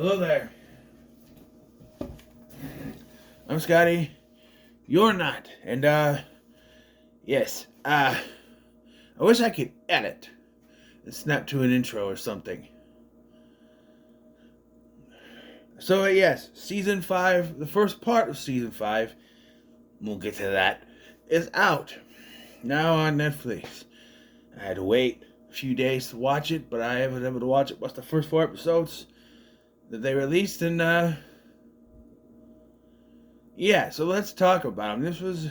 Hello there. I'm Scotty. You're not. And, yes. I wish I could edit and snap to an intro or something. So, yes, Season 5, the first part of Season 5, we'll get to that, is out. Now on Netflix. I had to wait a few days to watch it, but I was able to watch it. What's the first 4 episodes that they released? And, yeah, so let's talk about them.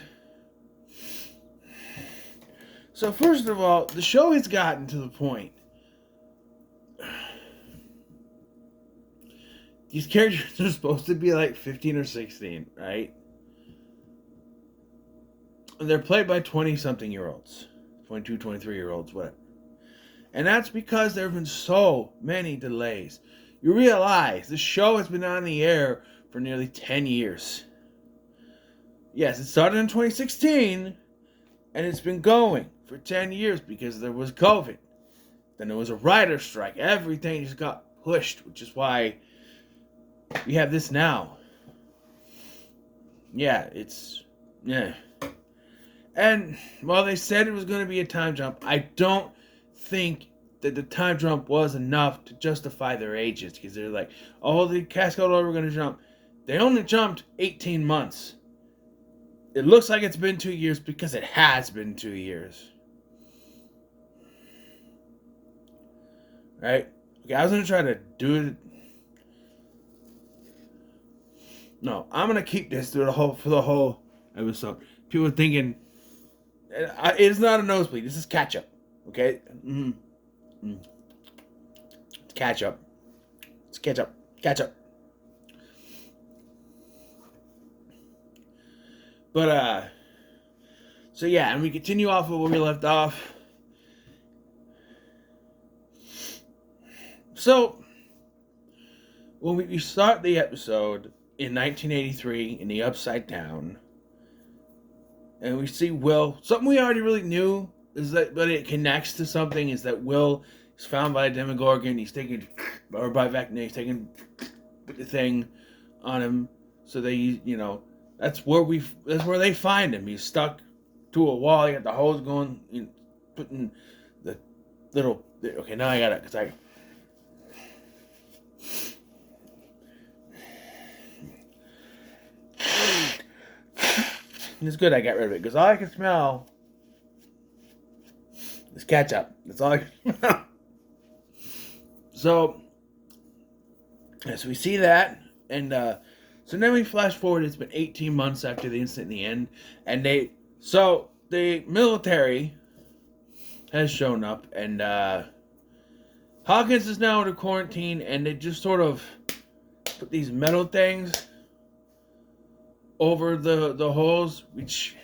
So first of all, the show has gotten to the point. These characters are supposed to be like 15 or 16, right? And they're played by 20-something-year-olds. 22, 23-year-olds, whatever. And that's because there have been so many delays. You realize the show has been on the air for nearly 10 years. Yes, it started in 2016, and it's been going for 10 years because there was COVID. Then there was a writer's strike. Everything just got pushed, which is why we have this now. Yeah. And while they said it was going to be a time jump, I don't think that the time jump was enough to justify their ages. Because they're like, oh, the Cascade Order were going to jump. They only jumped 18 months. It looks like it's been 2 years because it has been 2 years. Right? Okay, I was going to try to do it. No, I'm going to keep this for the whole episode. People are thinking, it is not a nosebleed. This is catch up. Okay? It's catch up. It's catch up. Catch up. But, so yeah, and we continue off of where we left off. So, when we start the episode in 1983 in the Upside Down, and we see Will, something we already really knew, is that, but it connects to something, is that Will is found by a Demogorgon, he's taking, or by Vecna, he's taking the thing on him, so they, that's where they find him. He's stuck to a wall, he got the hose going, putting the little, okay, now I got it, because it's good I got rid of it, because all I can smell is ketchup. That's all I can smell. So we see that, and so then we flash forward. It's been 18 months after the incident in the end, and the military has shown up, and Hawkins is now in quarantine, and they just sort of put these metal things over the holes, which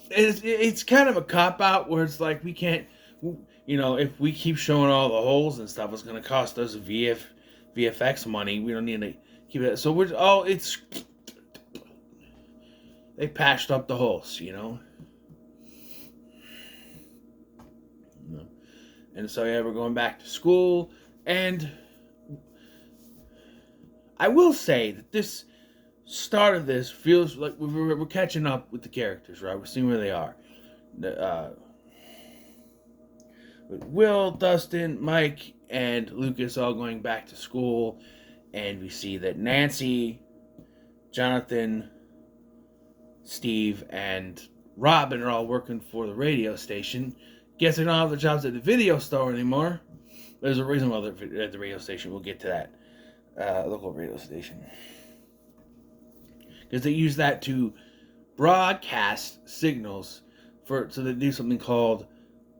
it's kind of a cop-out where it's like we can't, if we keep showing all the holes and stuff, it's going to cost us VFX money. We don't need to keep it. So they patched up the holes, And so, yeah, we're going back to school, and I will say that this start of this feels like we're catching up with the characters, right? We're seeing where they are. With Will, Dustin, Mike, and Lucas all going back to school, and we see that Nancy, Jonathan, Steve, and Robin are all working for the radio station. Guess they don't have the jobs at the video store anymore. There's a reason why they're at the radio station. We'll get to that. Local radio station. Because they use that to broadcast signals so they do something called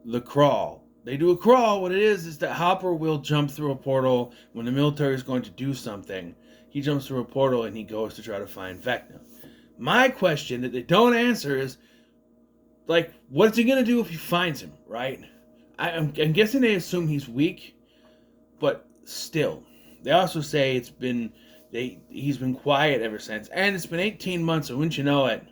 the crawl. They do a crawl. What it is that Hopper will jump through a portal when the military is going to do something. He jumps through a portal and he goes to try to find Vecna. My question that they don't answer is, like, what's he going to do if he finds him, right? I'm guessing they assume he's weak, but still. They also say he's been quiet ever since, and it's been 18 months, and wouldn't you know it,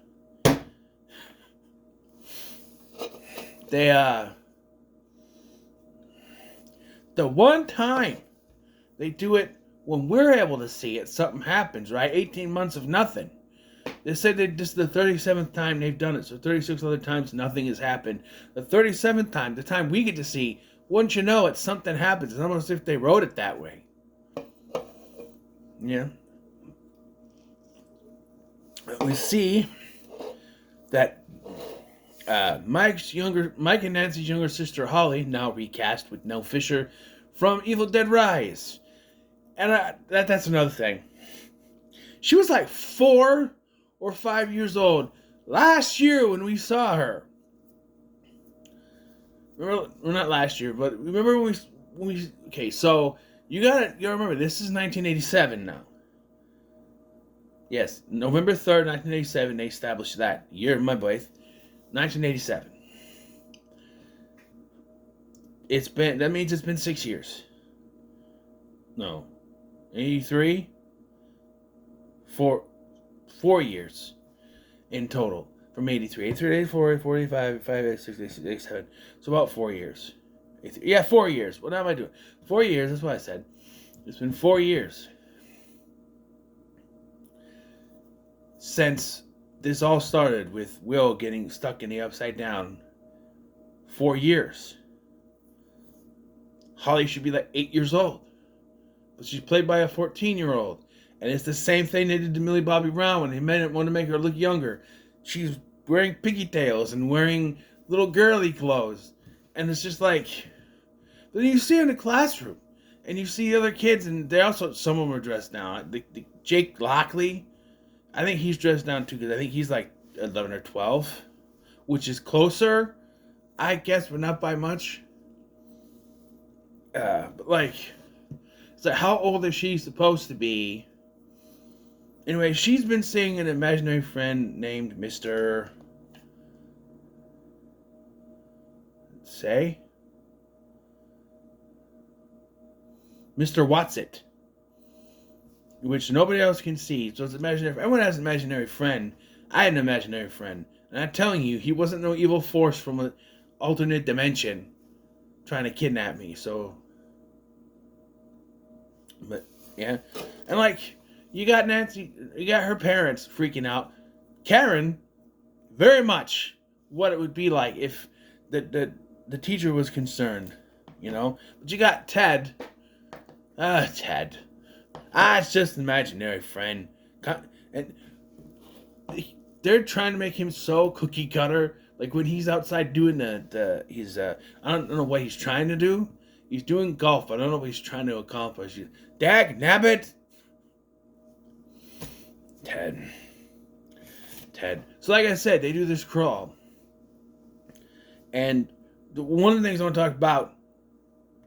the one time They do it when we're able to see it. Something happens, right? 18 months of nothing. They said that this is the 37th time they've done it, so 36 other times nothing has happened. The 37th time, the time we get to see, wouldn't you know it, something happens. It's almost as if they wrote it that way. Yeah. We see that Mike and Nancy's younger sister Holly, now recast with Nell Fisher from Evil Dead Rise. And that's another thing. She was like 4 or 5 years old last year when we saw her. Remember, well, not last year, but remember when we okay, so you gotta remember, this is 1987 now. Yes, November 3rd, 1987, they established that year of my birth, 1987. That means it's been 6 years. No, 83, 4 years in total from 83, 84, 84, 85, 85, 86, 87. So about 4 years. Yeah, 4 years. What am I doing? 4 years, that's what I said. It's been 4 years since this all started with Will getting stuck in the Upside Down. 4 years. Holly should be like 8 years old, but she's played by a 14-year-old. And it's the same thing they did to Millie Bobby Brown when they want to make her look younger. She's wearing pigtails and wearing little girly clothes. And it's just like, then you see her in the classroom, and you see the other kids, and they also, some of them are dressed down. The Jake Lockley, I think he's dressed down too, because I think he's like 11 or 12, which is closer, I guess, but not by much. But like, it's like, how old is she supposed to be? Anyway, she's been seeing an imaginary friend named Mr. Watson, which nobody else can see. So it's imaginary. Everyone has an imaginary friend. I had an imaginary friend, and I'm telling you, he wasn't no evil force from an alternate dimension trying to kidnap me. So, but yeah, and like, you got Nancy, you got her parents freaking out. Karen, very much what it would be like if the teacher was concerned, you know. But you got Ted. Ted. It's just an imaginary friend. And they're trying to make him so cookie cutter. Like when he's outside doing I don't know what he's trying to do. He's doing golf. I don't know what he's trying to accomplish. Dag nabbit. Ted. So like I said, they do this crawl. And one of the things I want to talk about,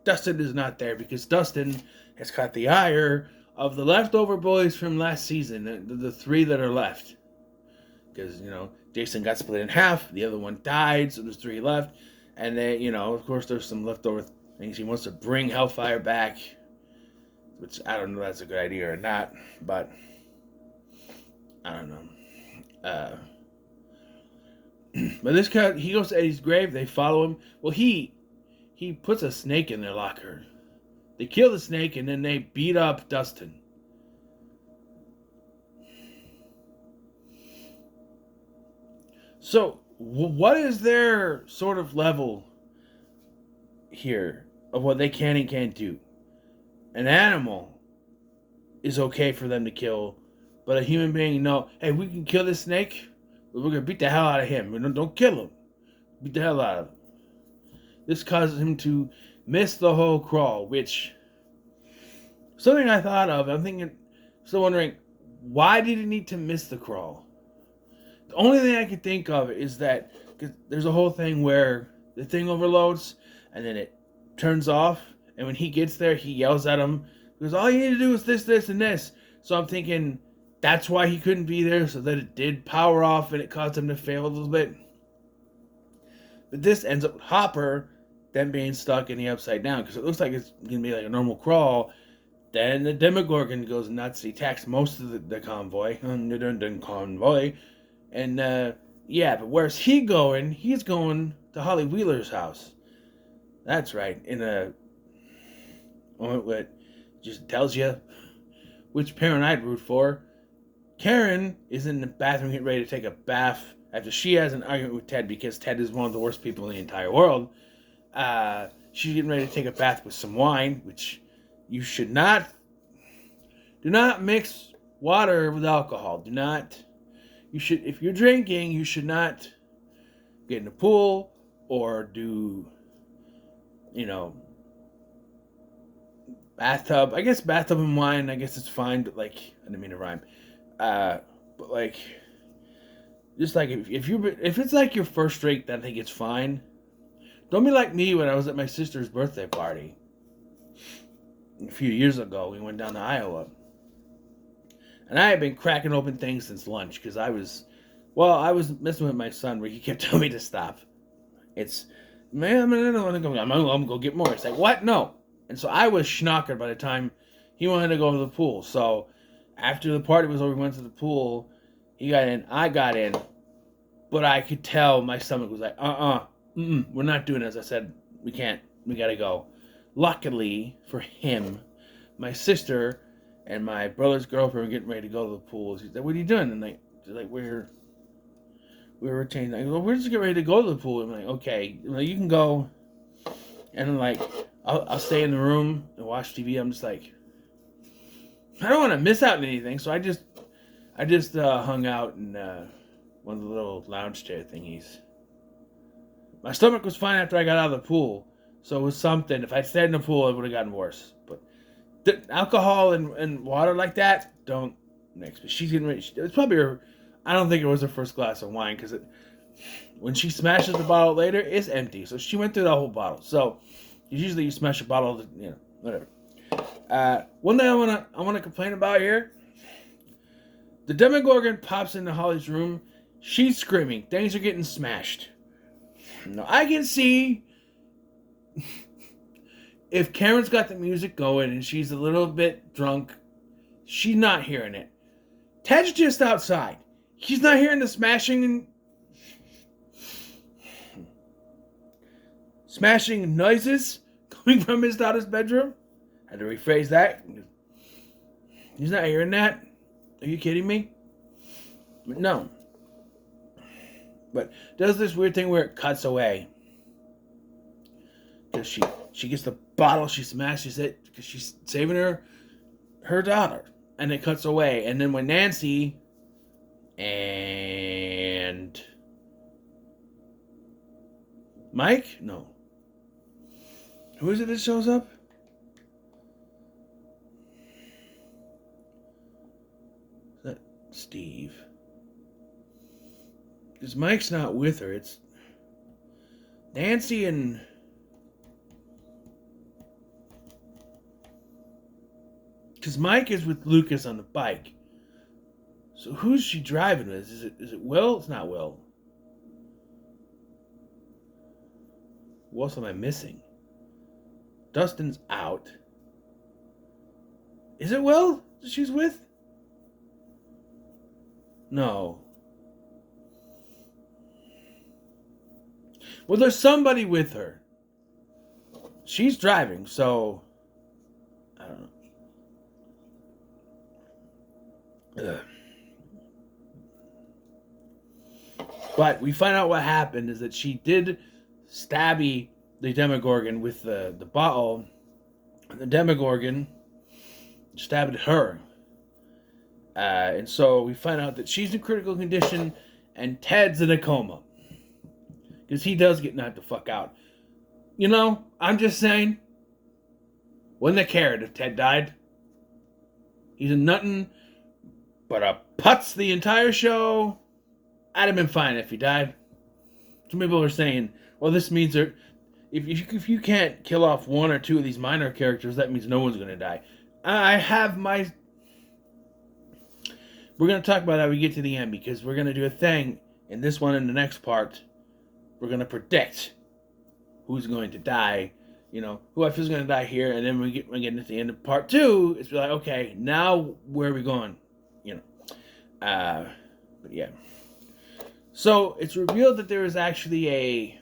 Dustin is not there because Dustin has caught the ire of the leftover boys from last season, the 3 that are left. Because, you know, Jason got split in half, the other one died, so there's 3 left. And then, you know, of course, there's some leftover things. He wants to bring Hellfire back, which I don't know if that's a good idea or not, but I don't know. But this guy, he goes to Eddie's grave, they follow him. Well, he puts a snake in their locker. They kill the snake, and then they beat up Dustin. So, what is their sort of level here of what they can and can't do? An animal is okay for them to kill, but a human being, no. Hey, we can kill this snake, but we're going to beat the hell out of him. Don't kill him. Beat the hell out of him. This causes him to miss the whole crawl, which, something I thought of, I'm thinking, still wondering, why did he need to miss the crawl? The only thing I can think of is that, cause there's a whole thing where the thing overloads, and then it turns off, and when he gets there, he yells at him, because all you need to do is this, this, and this. So I'm thinking, that's why he couldn't be there, so that it did power off, and it caused him to fail a little bit. But this ends up with Hopper then being stuck in the Upside Down, because it looks like it's going to be like a normal crawl. Then the Demogorgon goes nuts. He attacks most of the convoy. Convoy. And, yeah, but where's he going? He's going to Holly Wheeler's house. That's right. In a moment with Just tells you which parent I'd root for. Karen is in the bathroom getting ready to take a bath after she has an argument with Ted because Ted is one of the worst people in the entire world. She's getting ready to take a bath with some wine, which you should not. Do not mix water with alcohol. Do not. You should, if you're drinking, you should not get in the pool or do, bathtub. I guess bathtub and wine, I guess it's fine, but I didn't mean to rhyme. But just if it's like your first drink, then I think it's fine. Don't be like me when I was at my sister's birthday party a few years ago. We went down to Iowa. And I had been cracking open things since lunch because I was messing with my son where he kept telling me to stop. It's, man, I don't want to go. I'm going to go get more. It's like, what? No. And so I was schnockered by the time he wanted to go to the pool. So after the party was over, we went to the pool. He got in. I got in. But I could tell my stomach was like, we're not doing this. I said, we can't. We got to go. Luckily for him, my sister and my brother's girlfriend were getting ready to go to the pool. She's like, what are you doing? And they're like, we're retaining. I go, well, we're just getting ready to go to the pool. I'm like, okay, you can go. And then I'll stay in the room and watch TV. I'm just like, I don't want to miss out on anything. So I just hung out in one of the little lounge chair thingies. My stomach was fine after I got out of the pool. So it was something. If I'd stayed in the pool, it would have gotten worse. But alcohol and water like that, don't mix. But she's getting ready. It's probably her. I don't think it was her first glass of wine because when she smashes the bottle later, it's empty. So she went through the whole bottle. So usually you smash a bottle, whatever. One thing I wanna complain about here. The Demogorgon pops into Holly's room. She's screaming. Things are getting smashed. Now I can see if Karen's got the music going and she's a little bit drunk, she's not hearing it. Ted's just outside. He's not hearing the smashing noises coming from his daughter's bedroom. I had to rephrase that. He's not hearing that. Are you kidding me? No. But does this weird thing where it cuts away. Because she gets the bottle, she smashes it because she's saving her daughter. And it cuts away. And then when Nancy and Mike? No. Who is it that shows up? Is that Steve? Because Mike's not with her. It's Nancy and... Because Mike is with Lucas on the bike. So who's she driving with? Is it Will? It's not Will. Who else am I missing? Dustin's out. Is it Will that she's with? No. Well, there's somebody with her. She's driving, so... I don't know. Ugh. But we find out what happened is that she did stabby the Demogorgon with the bottle. The Demogorgon stabbed her. And so we find out that she's in critical condition and Ted's in a coma. Because he does get knocked the fuck out. I'm just saying. Wouldn't have cared if Ted died. He's a nothing but a putz the entire show. I'd have been fine if he died. Some people are saying, well, this means that if you can't kill off one or two of these minor characters, that means no one's going to die. We're going to talk about that when we get to the end, because we're going to do a thing in this one and the next part. We're going to predict who's going to die, who I feel is going to die here, and then we get to the end of part 2, it's like, okay, now where are we going? But yeah. So it's revealed that there is actually a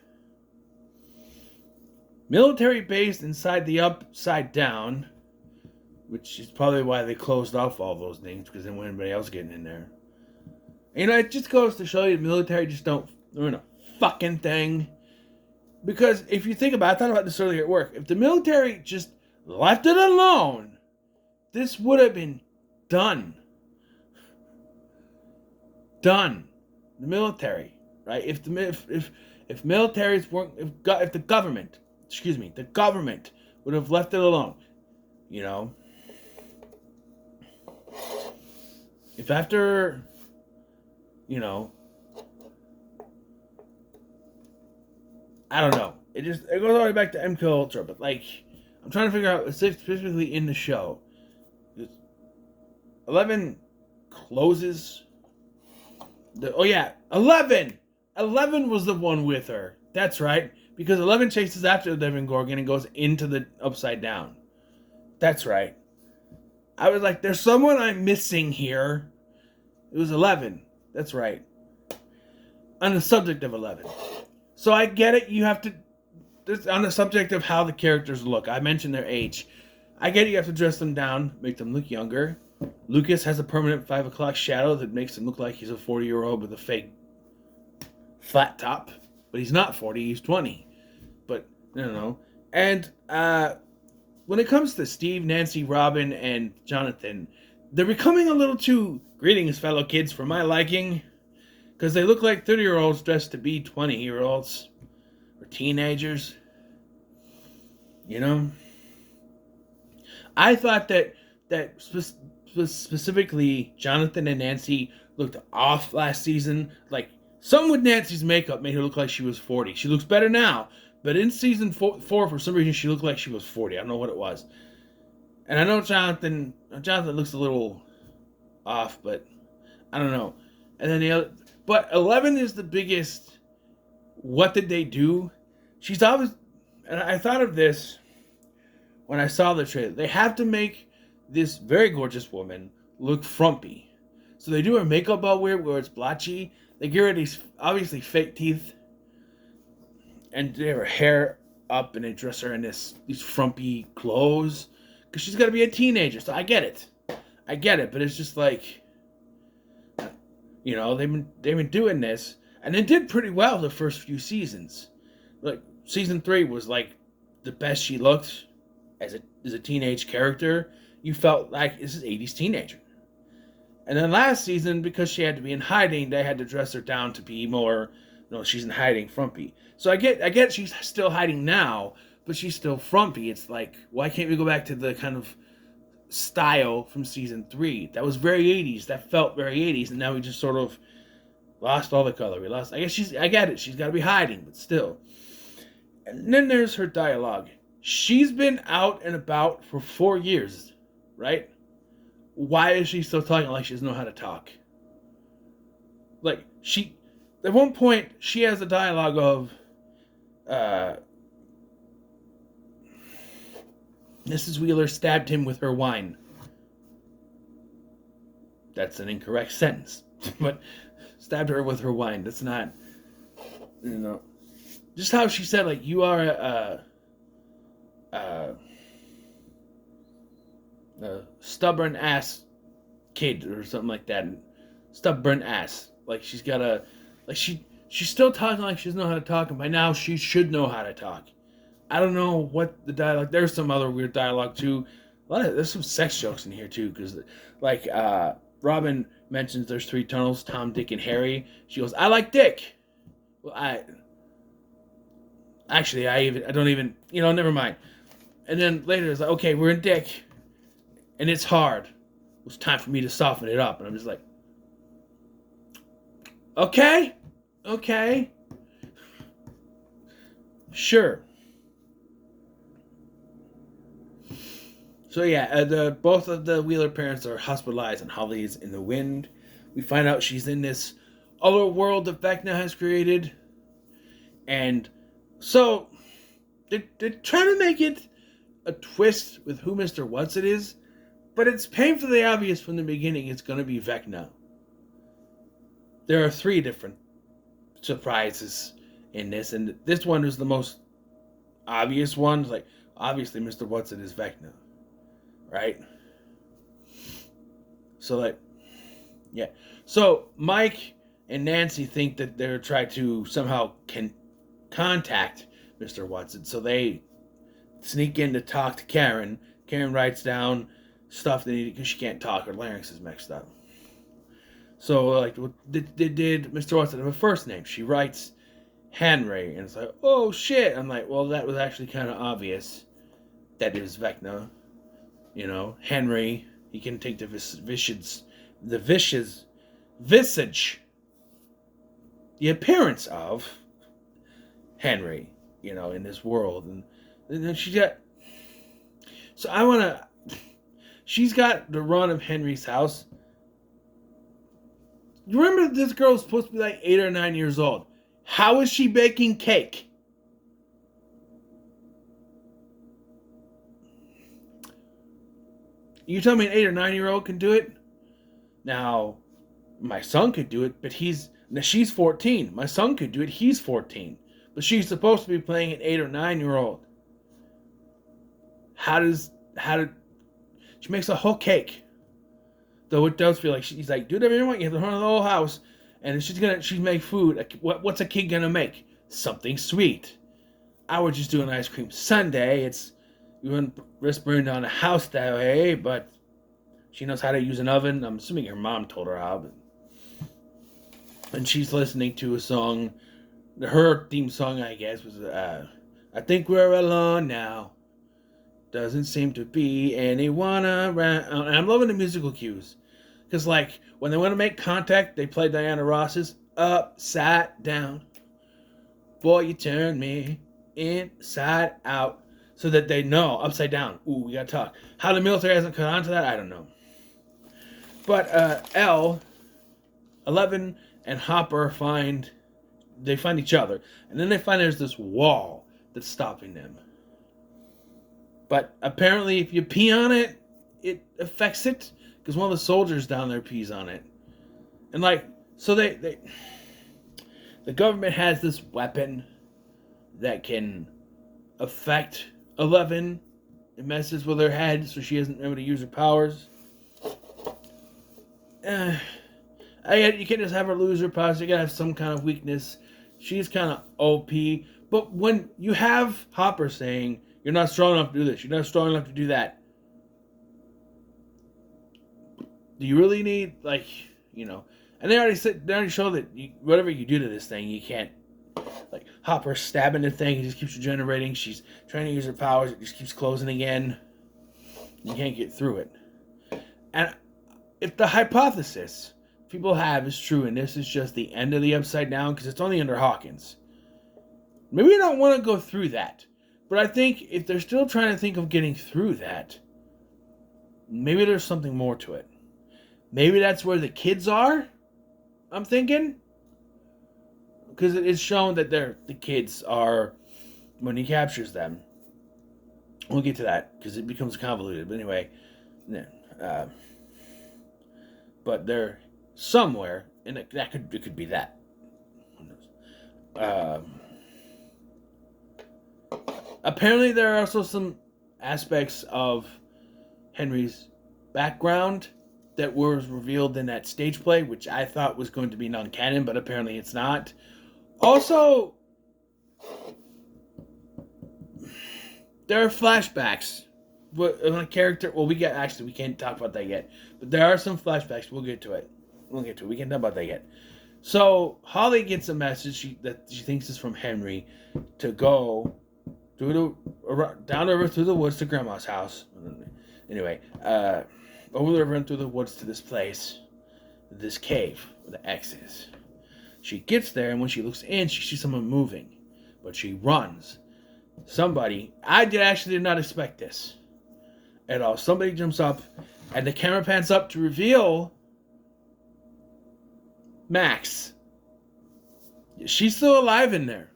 military base inside the Upside Down which is probably why they closed off all those names, because they didn't want anybody else getting in there. And, it just goes to show you the military just don't learn a fucking thing. Because if you think about it, I thought about this earlier at work. If the military just left it alone, this would have been done. Done. The military, right? If militaries weren't, if the government would have left it alone, if after, I don't know. It goes all the way back to MK Ultra, but I'm trying to figure out specifically in the show. 11 closes. 11! 11 was the one with her. That's right. Because 11 chases after the Demogorgon and goes into the Upside Down. That's right. I was like, there's someone I'm missing here. It was 11. That's right. On the subject of 11. So I get it. You have to... On the subject of how the characters look. I mentioned their age. I get it. You have to dress them down. Make them look younger. Lucas has a permanent 5 o'clock shadow that makes him look like he's a 40-year-old with a fake flat top. But he's not 40. He's 20. But, I don't know. And when it comes to Steve, Nancy, Robin, and Jonathan, they're becoming a little too greetings, fellow kids, for my liking. Because they look like 30-year-olds dressed to be 20-year-olds. Or teenagers. I thought that specifically Jonathan and Nancy looked off last season. Like, something with Nancy's makeup made her look like she was 40. She looks better now. But in season 4, for some reason, she looked like she was 40. I don't know what it was. And I know Jonathan looks a little off, but I don't know. And then but 11 is the biggest. What did they do? She's always, and I thought of this when I saw the trailer. They have to make this very gorgeous woman look frumpy. So they do her makeup all weird, where it's blotchy. They give her these obviously fake teeth. And they have her hair up, and they dress her in these frumpy clothes. Because she's got to be a teenager, so I get it. But it's just like, they've been doing this. And it did pretty well the first few seasons. Like, season 3 was like the best she looked as a teenage character. You felt like this is 80s teenager. And then last season, because she had to be in hiding, they had to dress her down to be more, she's in hiding, frumpy. So I get she's still hiding now, but she's still frumpy. It's like, why can't we go back to the kind of style from season 3? That was very 80s. That felt very 80s, and now we just sort of lost all the color. I get it. She's got to be hiding, but still. And then there's her dialogue. She's been out and about for 4 years, right? Why is she still talking like she doesn't know how to talk? Like, at one point, she has a dialogue of, Mrs. Wheeler stabbed him with her wine. That's an incorrect sentence. But stabbed her with her wine. That's not, just how she said, like, you are a stubborn ass kid or something like that. Stubborn ass. Like, she's got she's still talking like she doesn't know how to talk, and by now she should know how to talk. I don't know what the dialogue. There's some other weird dialogue too. There's some sex jokes in here too, because Robin mentions there's 3 tunnels: Tom, Dick, and Harry. She goes, "I like Dick." Well, I don't even. Never mind. And then later it's like, okay, we're in Dick, and it's hard. It's time for me to soften it up, and I'm just like, okay, sure. So yeah, both of the Wheeler parents are hospitalized, and Holly is in the wind. We find out she's in this other world that Vecna has created. And so, they're trying to make it a twist with who Mr. What's-It is, but it's painfully obvious from the beginning it's going to be Vecna. There are 3 different surprises in this, and this one is the most obvious one. Like, obviously Mr. What's-It is Vecna. Right? So like, yeah. So Mike and Nancy think that they're trying to somehow can contact Mr. Watson. So they sneak in to talk to Karen. Karen writes down stuff they need because she can't talk. Her larynx is mixed up. So like, did Mr. Watson have a first name? She writes Henry, and it's like, oh shit. I'm like, well, that was actually kind of obvious. That is Vecna. You know, Henry. He can take the vicious visage, the appearance of Henry, you know, in this world. And then she got. So I want to. She's got the run of Henry's house. You remember this girl's supposed to be like 8 or 9 years old. How is she baking cake? You tell me an 8 or 9-year-old can do it? Now, my son could do it, but she's 14. My son could do it, he's 14. But she's supposed to be playing an 8 or 9-year-old. She makes a whole cake. Though it does feel like she's like, do whatever you want, you have to run the whole house. And she's make food. What's a kid gonna make? Something sweet. I would just do an ice cream sundae. You wouldn't risk burning down a house that way, but she knows how to use an oven. I'm assuming her mom told her how. And she's listening to a song. Her theme song, I guess, was I Think We're Alone Now. Doesn't seem to be anyone around. And I'm loving the musical cues. Because, like, when they want to make contact, they play Diana Ross's Upside Down. Boy, you turn me inside out. So that they know, upside down. Ooh, we gotta talk. How the military hasn't caught on to that, I don't know. But Elle, 11, and Hopper find each other. And then they find there's this wall that's stopping them. But apparently if you pee on it, it affects it. Because one of the soldiers down there pees on it. And like, so the government has this weapon that can affect 11. It messes with her head, so she isn't able to use her powers. You can't just have her lose her powers. You gotta have some kind of weakness. She's kind of OP. But when you have Hopper saying, you're not strong enough to do this, you're not strong enough to do that, do you really need, like, you know? And they already show that whatever you do to this thing, you can't. Like, Hopper's stabbing the thing, it just keeps regenerating. She's trying to use her powers, it just keeps closing again. You can't get through it. And if the hypothesis people have is true, and this is just the end of the Upside Down, because it's only under Hawkins, maybe you don't want to go through that. But I think if they're still trying to think of getting through that, maybe there's something more to it. Maybe that's where the kids are, I'm thinking. Because it is shown that the kids are, when he captures them. We'll get to that, because it becomes convoluted. But anyway, but they're somewhere, and it could be that. Who knows? Apparently there are also some aspects of Henry's background that was revealed in that stage play, which I thought was going to be non-canon, but apparently it's not. Also, there are flashbacks on a character. Well, we can't talk about that yet, but there are some flashbacks. We'll get to it. We can't talk about that yet. So Holly gets a message that she thinks is from Henry to go down the river through the woods to Grandma's house. Anyway, over the river and through the woods to this place, this cave where the X is. She gets there, and when she looks in, she sees someone moving, but she runs. I did not expect this at all. Somebody jumps up, and the camera pans up to reveal Max. She's still alive in there.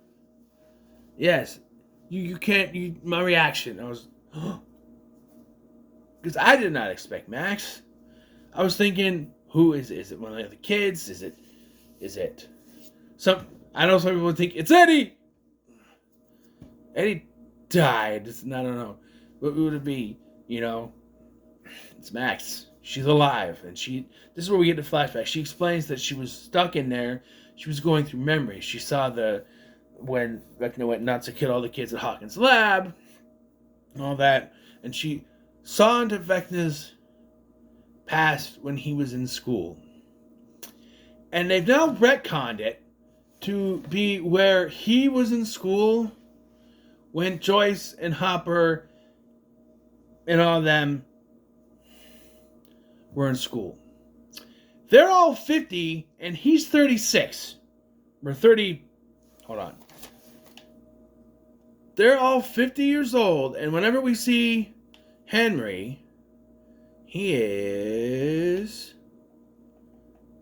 Yes. You can't, my reaction, I was, because I did not expect Max. I was thinking, who is it? Is it one of the kids? Is it I know some people would think, it's Eddie! Eddie died. I don't know. What would it be? You know, it's Max. She's alive, and this is where we get the flashback. She explains that she was stuck in there. She was going through memories. She saw when Vecna went nuts and killed all the kids at Hawkins' lab, and all that, and she saw into Vecna's past when he was in school. And they've now retconned it to be where he was in school when Joyce and Hopper and all of them were in school. They're all 50 and he's 36. Or 30. Hold on. They're all 50 years old, and whenever we see Henry, he is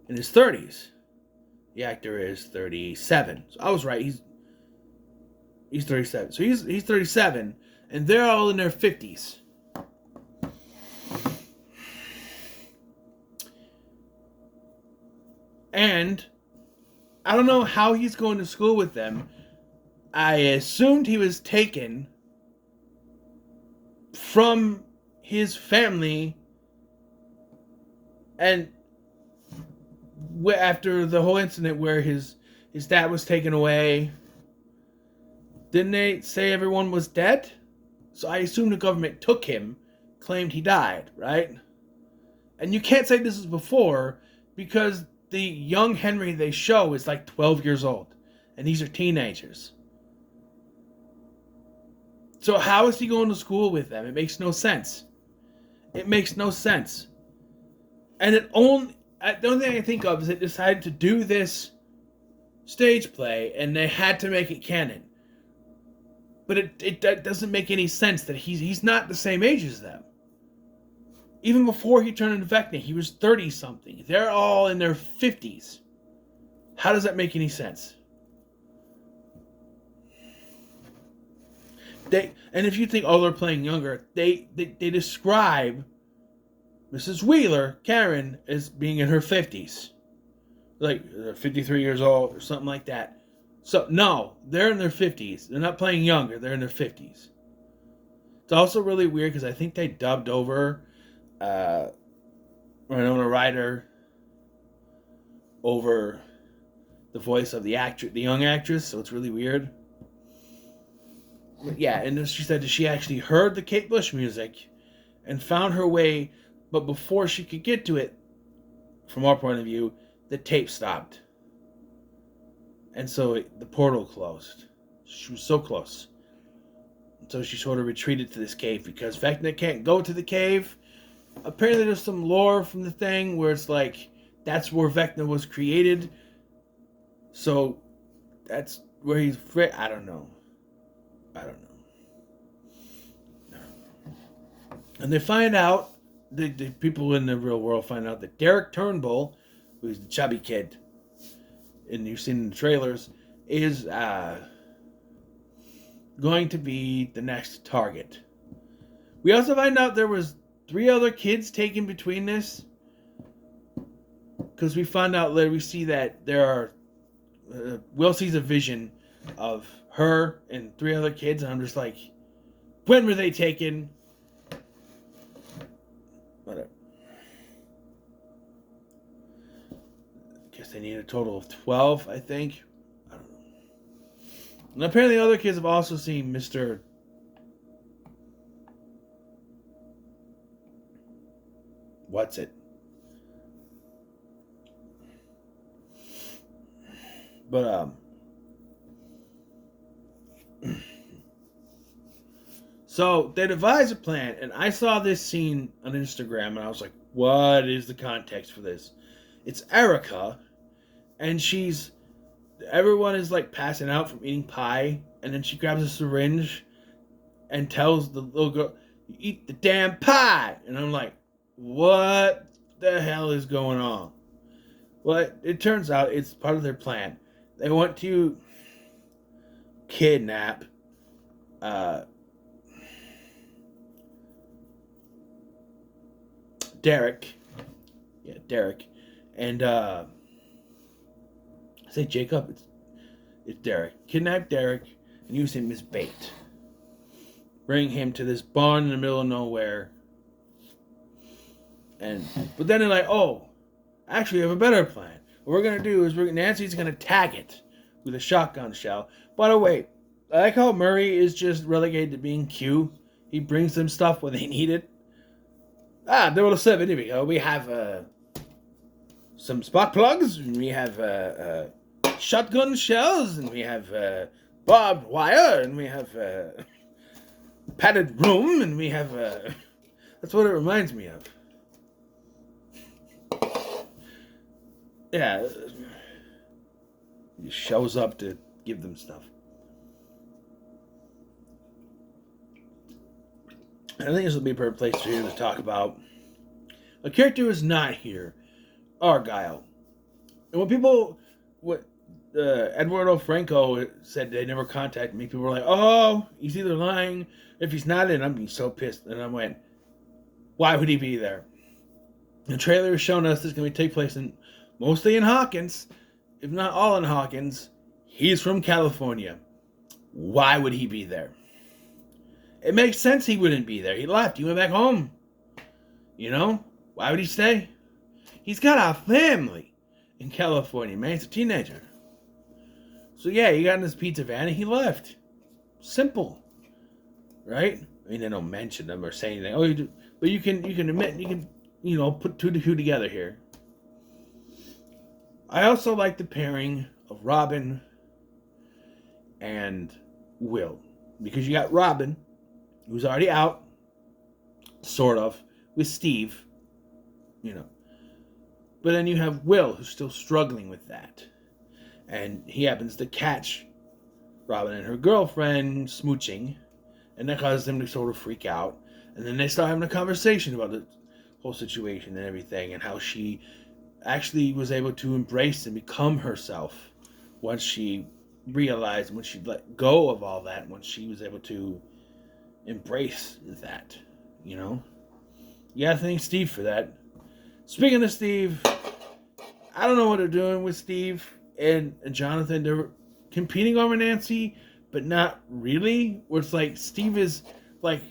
in his 30s. The actor is 37. So I was right. He's 37. So he's 37, and they're all in their 50s. And I don't know how he's going to school with them. I assumed he was taken from his family, and after the whole incident where his dad was taken away, didn't they say everyone was dead? So I assume the government took him, claimed he died, right? And you can't say this is before, because the young Henry they show is like 12 years old, and these are teenagers. So how is he going to school with them? It makes no sense. It makes no sense. And the only thing I think of is they decided to do this stage play, and they had to make it canon. But it doesn't make any sense that he's not the same age as them. Even before he turned into Vecna, he was 30-something. They're all in their 50s. How does that make any sense? And if you think, oh, they're playing younger, they describe Mrs. Wheeler, Karen, as being in her 50s. Like 53 years old or something like that. So, no, they're in their 50s. They're not playing younger. They're in their 50s. It's also really weird because I think they dubbed over Winona Ryder over the voice of the young actress, so it's really weird. But yeah, and she said that she actually heard the Kate Bush music and found her way, but before she could get to it, from our point of view, the tape stopped. And so the portal closed. She was so close. So she sort of retreated to this cave because Vecna can't go to the cave. Apparently there's some lore from the thing where it's like, that's where Vecna was created. So that's where he's... I don't know. And they find out, the people in the real world find out that Derek Turnbull, who's the chubby kid, and you've seen in the trailers, is going to be the next target. We also find out there was 3 other kids taken between this, because we find out later, we see that there are Will sees a vision of her and 3 other kids, and I'm just like, when were they taken? Whatever. I guess they need a total of 12, I think. I don't know. And apparently other kids have also seen Mr. What's it? But, so they devise a plan, and I saw this scene on Instagram, and I was like, what is the context for this? It's Erica, and everyone is like passing out from eating pie, and then she grabs a syringe and tells the little girl, "You eat the damn pie!" And I'm like, what the hell is going on? Well, it turns out it's part of their plan. They want to kidnap Derek. Yeah, Derek. And I say Jacob, it's Derek. Kidnap Derek and use him as bait. Bring him to this barn in the middle of nowhere. But then they're like, oh, actually, we have a better plan. What we're gonna do is Nancy's gonna tag it with a shotgun shell. By the way, I like how Murray is just relegated to being Q. He brings them stuff when they need it. 007, here we go. We have some spark plugs, and we have shotgun shells, and we have barbed wire, and we have padded room, and we have... that's what it reminds me of. Yeah. He shows up to give them stuff. I think this will be a perfect place for you to talk about a character who is not here, Argyle. And what Eduardo Franco said they never contacted me, people were like, oh, he's either lying. If he's not in, I'm being so pissed. And I went, why would he be there? The trailer has shown us this is going to take place mostly in Hawkins, if not all in Hawkins. He's from California. Why would he be there? It makes sense he wouldn't be there. He left. He went back home. You know? Why would he stay? He's got a family in California, man. He's a teenager. So yeah, he got in his pizza van and he left. Simple. Right? I mean, they don't mention them or say anything. Oh, you do. But you can admit, put two to two together here. I also like the pairing of Robin and Will. Because you got Robin, who's already out, sort of, with Steve, But then you have Will, who's still struggling with that. And he happens to catch Robin and her girlfriend smooching, and that causes them to sort of freak out. And then they start having a conversation about the whole situation and everything, and how she actually was able to embrace and become herself once she realized, when she let go of all that, when she was able to embrace that, You gotta thank Steve for that. Speaking of Steve, I don't know what they're doing with Steve and Jonathan. They're competing over Nancy, but not really. Where it's like Steve is like,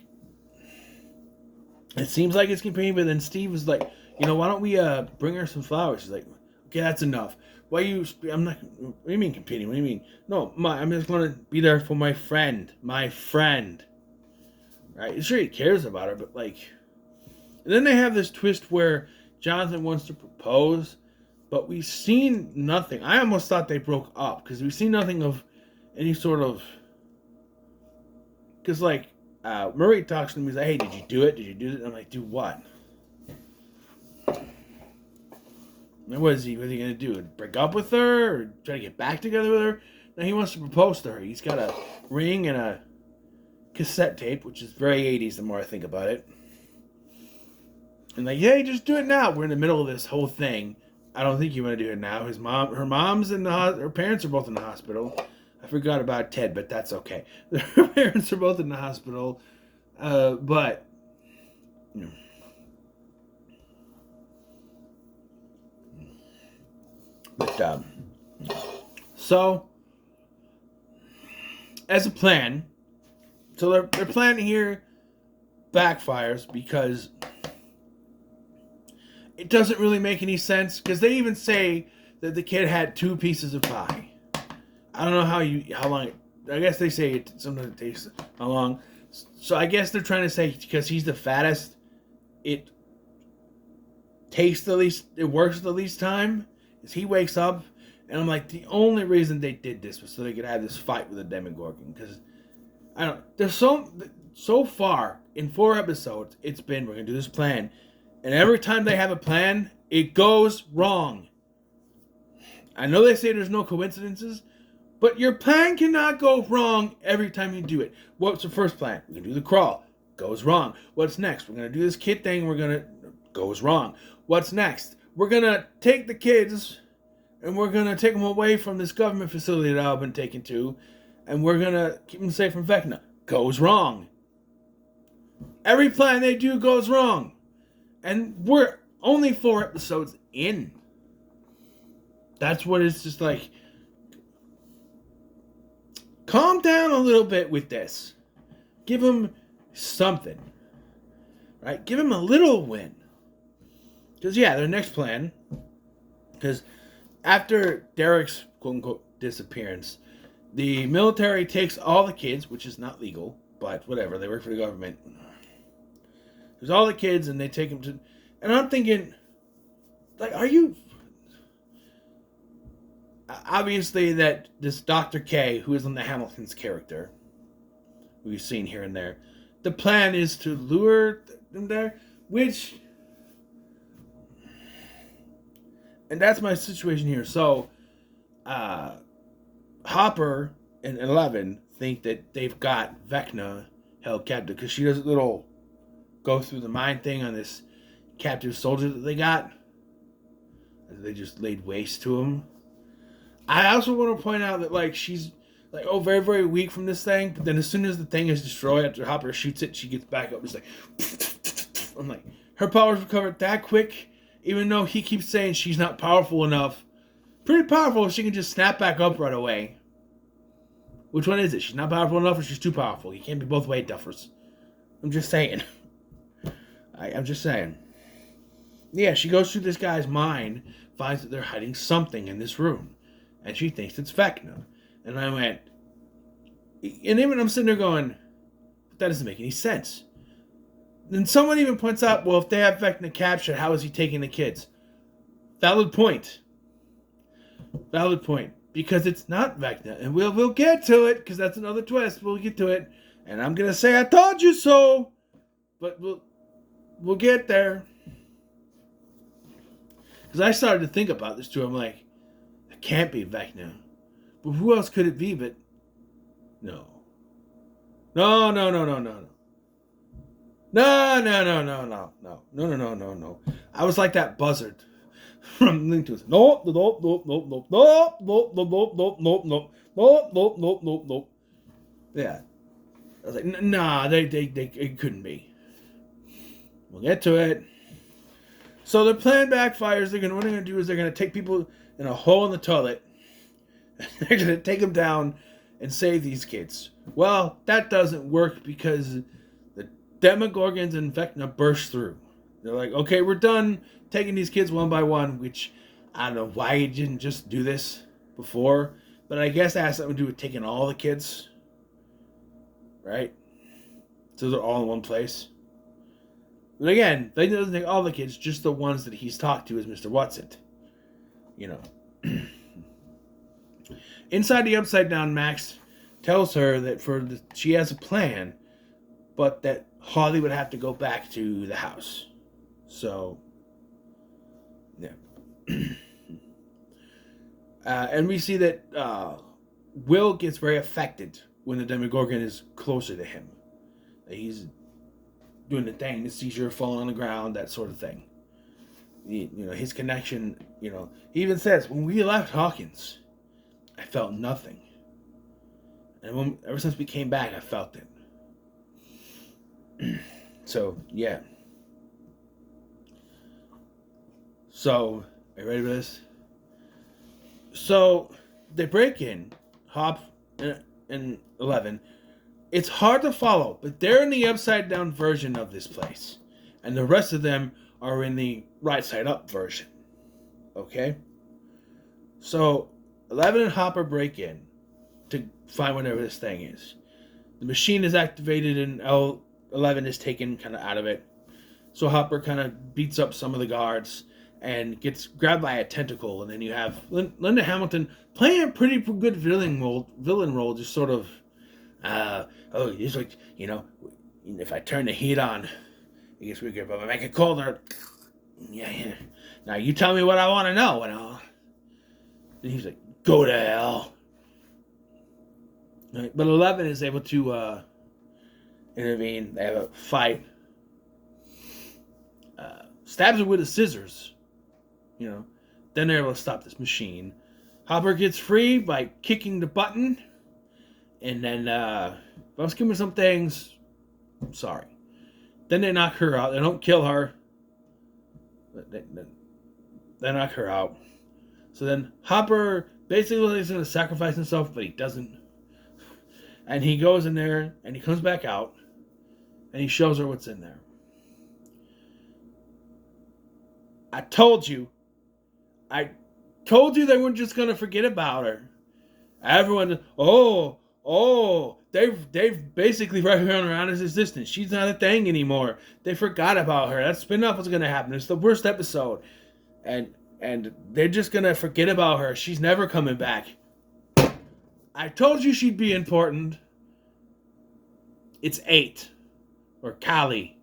it seems like it's competing, but then Steve is like, why don't we bring her some flowers? She's like, okay, that's enough. I'm not, what do you mean competing? What do you mean? No, I'm just going to be there for my friend. Right? Sure, he cares about her, but like, and then they have this twist where Jonathan wants to propose, but we've seen nothing. I almost thought they broke up, because we've seen nothing of any sort of, because like, Murray talks to him, he's like, hey, did you do it? And I'm like, do what? And what is he going to do? Break up with her? Or try to get back together with her? No, he wants to propose to her. He's got a ring and a cassette tape, which is very 80s the more I think about it. And like, hey, just do it now. We're in the middle of this whole thing. I don't think you want to do it now. Her mom's in her parents are both in the hospital. I forgot about Ted, but that's okay. Her parents are both in the hospital. But so as a plan, so their plan here backfires because it doesn't really make any sense, because they even say that the kid had 2 pieces of pie. I don't know how long. I guess they say it sometimes it takes how long. So I guess they're trying to say because he's the fattest, it takes the least. It works the least time. Is he wakes up, and I'm like, the only reason they did this was so they could have this fight with the Demogorgon. Because I don't. There's so far in 4 episodes, it's been, we're gonna do this plan, and every time they have a plan, it goes wrong. I know they say there's no coincidences, but your plan cannot go wrong every time you do it. What's the first plan? We're going to do the crawl. Goes wrong. What's next? We're going to do this kid thing. Goes wrong. What's next? We're going to take the kids and we're going to take them away from this government facility that I've been taken to, and we're going to keep them safe from Vecna. Goes wrong. Every plan they do goes wrong. And we're only 4 episodes in. That's what it's just like. Calm down a little bit with this. Give him something. Right? Give him a little win. Because, yeah, their next plan, because after Derek's quote-unquote disappearance, the military takes all the kids, which is not legal, but whatever, they work for the government. There's all the kids, and they take them to... And I'm thinking, like, are you... Obviously, that this Dr. K, who is in the Hamilton's character, who we've seen here and there, the plan is to lure them there, which... And that's my situation here. So, Hopper and Eleven think that they've got Vecna held captive because she does a little go through the mind thing on this captive soldier that they got. They just laid waste to him. I also want to point out that, like, she's like, oh, very, very weak from this thing, but then as soon as the thing is destroyed, after Hopper shoots it, she gets back up. It's like, I'm like, her powers recovered that quick, even though he keeps saying she's not powerful enough. Pretty powerful if she can just snap back up right away. Which one is it? She's not powerful enough or she's too powerful? You can't be both weight duffers. I'm just saying. I'm just saying. Yeah, she goes through this guy's mind, finds that they're hiding something in this room, and she thinks it's Vecna. And I went, and even I'm sitting there going, that doesn't make any sense. Then someone even points out, well, if they have Vecna captured, how is he taking the kids? Valid point. Valid point. Because it's not Vecna. And we'll get to it, because that's another twist. We'll get to it. And I'm going to say, I told you so. But we'll get there. Because I started to think about this too. I'm like, it can't be Vecna. But who else could it be but... No. No. No. I was like that buzzard from Link to It. Nope. Yeah. I was like, nah, it couldn't be. We'll get to it. So the plan backfires. What they're gonna do is they're gonna take people in a hole in the toilet. They're gonna take them down and save these kids. Well, that doesn't work because the Demogorgons and Vecna burst through. They're like, okay, we're done taking these kids one by one, which I don't know why you didn't just do this before, but I guess that has something to do with taking all the kids, right? So they're all in one place. But again, they doesn't take all the kids, just the ones that he's talked to as Mr. What's-It. You know. Inside the Upside Down, Max tells her that she has a plan, but that Harley would have to go back to the house. So, yeah. And we see that Will gets very affected when the Demogorgon is closer to him. He's doing the thing, the seizure, falling on the ground, that sort of thing. His connection, he even says, when we left Hawkins, I felt nothing. And ever since we came back, I felt it. So, yeah. So, are you ready for this? So, they break in, Hop and 11. It's hard to follow, but they're in the upside down version of this place. And the rest of them are in the right side up version. Okay? So, 11 and Hopper break in to find whatever this thing is. The machine is activated and 11 is taken kind of out of it. So Hopper kind of beats up some of the guards and gets grabbed by a tentacle. And then you have Linda Hamilton playing a pretty good villain role, just sort of, it's like, if I turn the heat on, it gets weaker, but if I make it colder, yeah. Now you tell me what I want to know, And he's like, go to hell. Right. But 11 is able to intervene. They have a fight. Stabs her with the scissors. Then they're able to stop this machine. Hopper gets free by kicking the button. And then, if I was giving some things, I'm sorry. Then they knock her out. They don't kill her. They knock her out. So then Hopper basically is going to sacrifice himself, but he doesn't. And he goes in there, and he comes back out, and he shows her what's in there. I told you. I told you they weren't just gonna forget about her. Everyone, they've basically run around as existence. She's not a thing anymore. They forgot about her. That spinoff was gonna happen. It's the worst episode, and they're just gonna forget about her. She's never coming back. I told you she'd be important. It's 8 or Callie.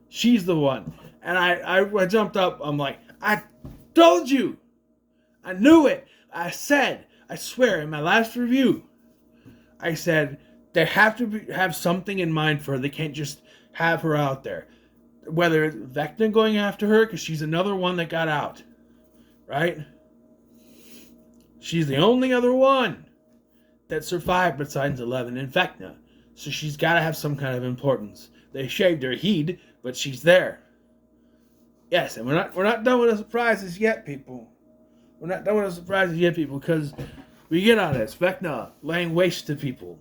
She's the one, and I jumped up. I'm like, I told you. I knew it. I said. I swear, in my last review, I said they have to have something in mind for her. They can't just have her out there. Whether it's Vecna going after her, because she's another one that got out. Right? She's the only other one that survived besides 11 and Vecna. So she's got to have some kind of importance. They shaved her head, but she's there. Yes, and we're not done with the surprises yet, people. We're not done with the surprises yet, people, because we get on this. Vecna laying waste to people.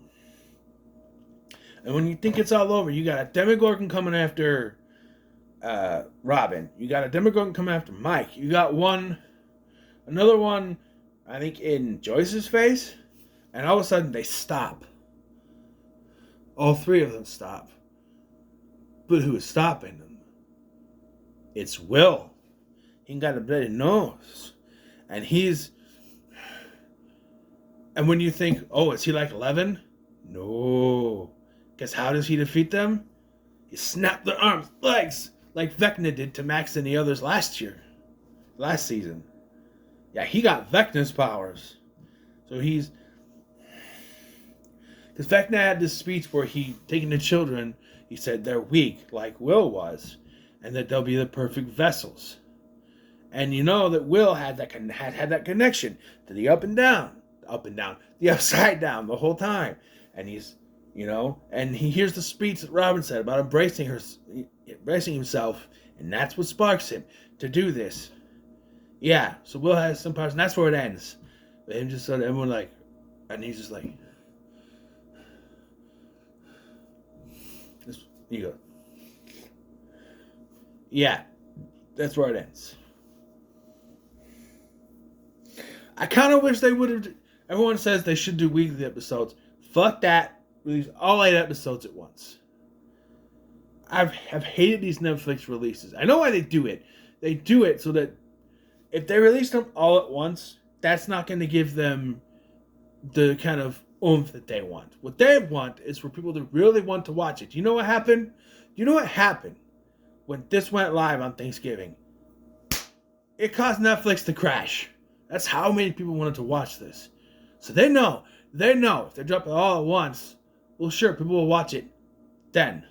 And when you think it's all over, you got a Demogorgon coming after Robin. You got a Demogorgon coming after Mike. You got another one, I think, in Joyce's face. And all of a sudden, they stop. All 3 of them stop. But who is stopping them? It's Will. He got a bloody nose. And when you think, oh, is he like 11? No. Because how does he defeat them? He snapped their arms, legs, like Vecna did to Max and the others last season. Yeah, he got Vecna's powers. So because Vecna had this speech where he, taking the children, he said they're weak, like Will was, and that they'll be the perfect vessels. And you know that Will had that connection to the up and down, the upside down the whole time. And he's, and he hears the speech that Robin said about embracing himself, and that's what sparks him to do this. Yeah, so Will has some parts, and that's where it ends. But him just sort of, everyone like, and he's just like, you go. Yeah, that's where it ends. I kind of wish they would have. Everyone says they should do weekly episodes. Fuck that. Release all 8 episodes at once. I've hated these Netflix releases. I know why they do it. They do it so that if they release them all at once, that's not going to give them the kind of oomph that they want. What they want is for people to really want to watch it. Do you know what happened? Do you know what happened when this went live on Thanksgiving? It caused Netflix to crash. That's how many people wanted to watch this. So they know if they drop it all at once, well, sure, people will watch it then.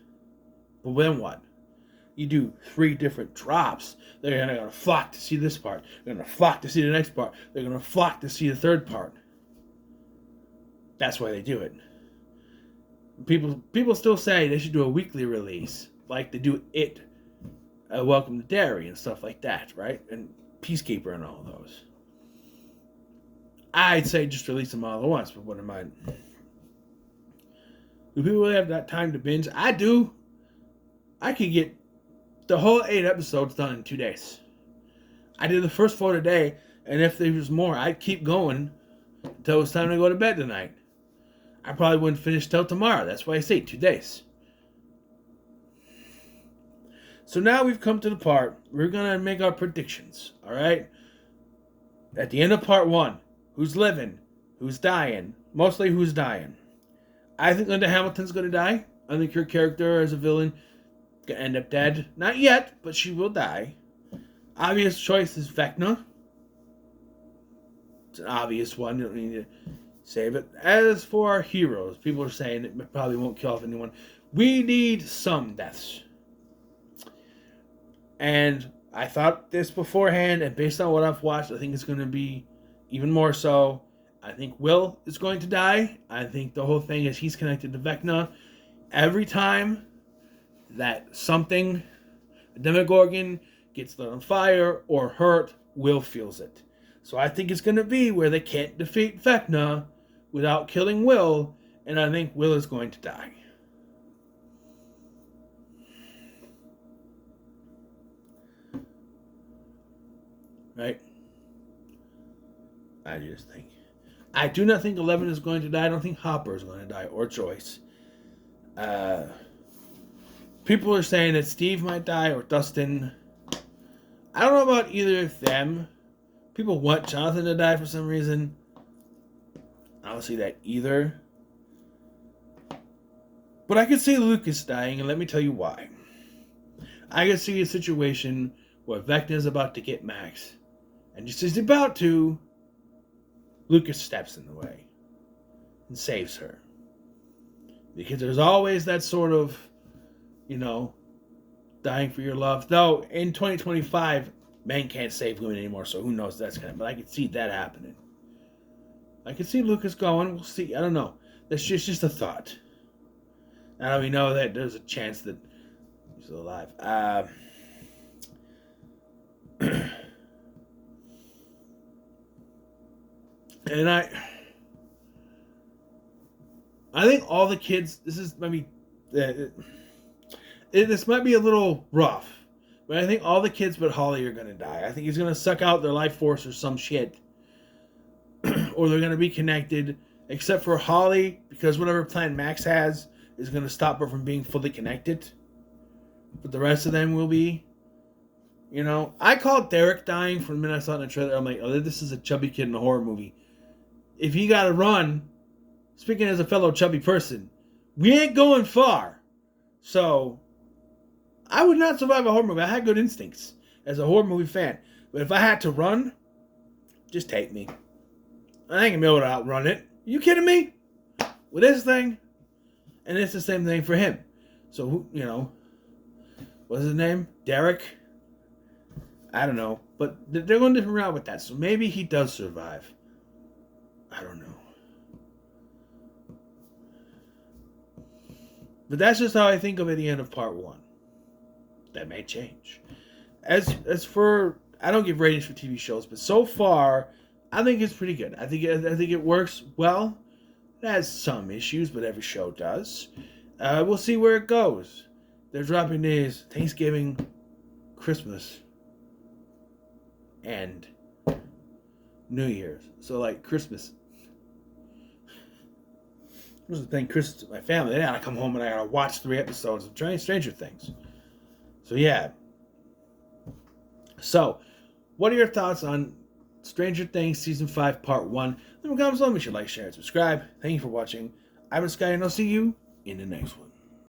But then what? You do 3 different drops. They're going to flock to see this part. They're going to flock to see the next part. They're going to flock to see the third part. That's why they do it. People still say they should do a weekly release, like they do it, Welcome to Derry and stuff like that, right? And Peacekeeper and all those. I'd say just release them all at once, but what am I? Do people really have that time to binge? I do. I could get the whole 8 episodes done in 2 days. I did the first 4 today, and if there was more, I'd keep going until it was time to go to bed tonight. I probably wouldn't finish till tomorrow. That's why I say 2 days. So now we've come to the part we're going to make our predictions, all right? At the end of part 1, who's living, who's dying, mostly who's dying. I think Linda Hamilton's going to die. I think her character as a villain going to end up dead. Not yet, but she will die. Obvious choice is Vecna. It's an obvious one. You don't need to save it. As for our heroes, people are saying it probably won't kill off anyone. We need some deaths. And I thought this beforehand, and based on what I've watched, I think it's going to be even more so. I think Will is going to die. I think the whole thing is he's connected to Vecna. Every time that a Demogorgon, gets lit on fire or hurt, Will feels it. So I think it's going to be where they can't defeat Vecna without killing Will, and I think Will is going to die. right? I just think. I do not think 11 is going to die. I don't think Hopper is going to die, or Joyce. People are saying that Steve might die, or Dustin. I don't know about either of them. People want Jonathan to die for some reason. I don't see that either. But I could see Lucas dying, and let me tell you why. I could see a situation where Vecna is about to get Max. And just as he's about to, Lucas steps in the way and saves her. Because there's always that sort of, dying for your love. Though, in 2025, men can't save women anymore, so who knows that's going to... But I could see that happening. I could see Lucas going. We'll see. I don't know. That's just a thought. Now we know that there's a chance that he's still alive. And I think all the kids. This is maybe. This might be a little rough, but I think all the kids but Holly are going to die. I think he's going to suck out their life force or some shit. Or they're going to be connected, except for Holly, because whatever plan Max has is going to stop her from being fully connected. But the rest of them will be. I called Derek dying from the minute I saw it in the trailer. I'm like, oh, this is a chubby kid in a horror movie. If he got to run, speaking as a fellow chubby person, we ain't going far. So, I would not survive a horror movie. I had good instincts as a horror movie fan. But if I had to run, just take me. I ain't gonna be able to outrun it. You kidding me? With this thing? And it's the same thing for him. So, what's his name? Derek? I don't know. But they're going a different route with that. So maybe he does survive. I don't know. But that's just how I think of it at the end of part 1. That may change. As for... I don't give ratings for TV shows, but so far, I think it's pretty good. I think it works well. It has some issues, but every show does. We'll see where it goes. They're dropping days Thanksgiving, Christmas, and New Year's. So, Christmas. Here's the thing, Christmas with my family. Then I gotta come home and I gotta watch 3 episodes of Stranger Things. So, yeah. So, what are your thoughts on Stranger Things Season 5 Part 1? Leave a comment below. Make sure to like, share, and subscribe. Thank you for watching. I'm Sky, and I'll see you in the next one.